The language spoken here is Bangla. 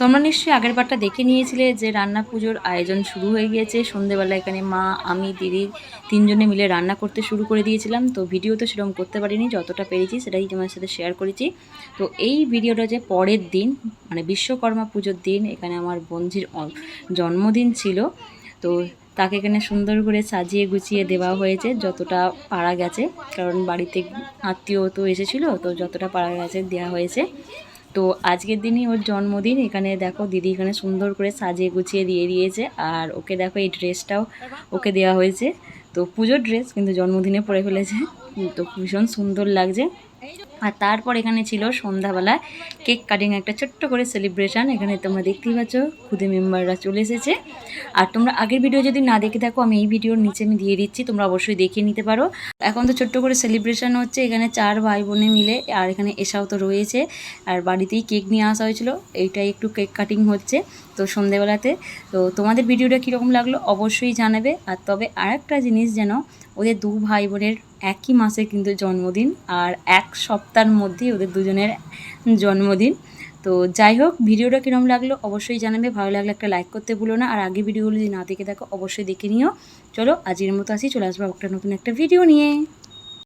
তোমরা নিশ্চয়ই আগের বারটা দেখে নিয়েছিলে যে রান্না পুজোর আয়োজন শুরু হয়ে গিয়েছে। সন্ধেবেলা এখানে মা, আমি, দিদি তিনজনে মিলে রান্না করতে শুরু করে দিয়েছিলাম। তো ভিডিও তো সেরকম করতে পারিনি, যতটা পেরেছি সেটাই তোমার সাথে শেয়ার করেছি। তো এই ভিডিওটা যে পরের দিন মানে বিশ্বকর্মা পুজোর দিন এখানে আমার বোনঝির জন্মদিন ছিল। তো তাকে এখানে সুন্দর করে সাজিয়ে গুছিয়ে দেওয়া হয়েছে যতটা পারা গেছে, কারণ বাড়িতে আত্মীয় তো এসেছিলো, তো যতটা পারা গেছে দেওয়া হয়েছে। তো আজকের দিনই ওর জন্মদিন। এখানে দেখো দিদি এখানে সুন্দর করে সাজিয়ে গুছিয়ে দিয়ে দিয়েছে, আর ওকে দেখো এই ড্রেসটাও ওকে দেওয়া হয়েছে। তো পুজোর ড্রেস কিন্তু জন্মদিনে পরে ফেলেছে, তো ভীষণ সুন্দর লাগছে। আর তারপর এখানে ছিল সন্ধ্যাবেলায় কেক কাটিং, একটা ছোট্ট করে সেলিব্রেশন। এখানে তোমরা দেখতেই পাচ্ছ খুদে মেম্বাররা চলে এসেছে। আর তোমরা আগের ভিডিও যদি না দেখে থাকো, আমি এই ভিডিওর নিচে আমি দিয়ে দিচ্ছি, তোমরা অবশ্যই দেখে নিতে পারো। এখন তো ছোট্ট করে সেলিব্রেশন হচ্ছে এখানে 4 ভাই বোনে মিলে, আর এখানে এসাও তো রয়েছে, আর বাড়িতেই কেক নিয়ে আসা হয়েছিল, এইটাই একটু কেক কাটিং হচ্ছে তো সন্ধেবেলাতে। তো তোমাদের ভিডিওটা কীরকম লাগলো অবশ্যই জানাবে। আর তবে আরেকটা জিনিস, যেন ওদের 2 ভাই বোনের একই মাসে কিন্তু জন্মদিন, আর 1 সপ্তাহের মধ্যেই ওদের দুজনের জন্মদিন। তো যাই হোক, ভিডিওটা কীরকম লাগলো অবশ্যই জানাবে। ভালো লাগলে একটা লাইক করতে ভুলো না, আর আগে ভিডিওগুলো যদি না দেখে থাকো অবশ্যই দেখে নিও। চলো আজকের মতো আসি, চলে আসবো একটা নতুন একটা ভিডিও নিয়ে।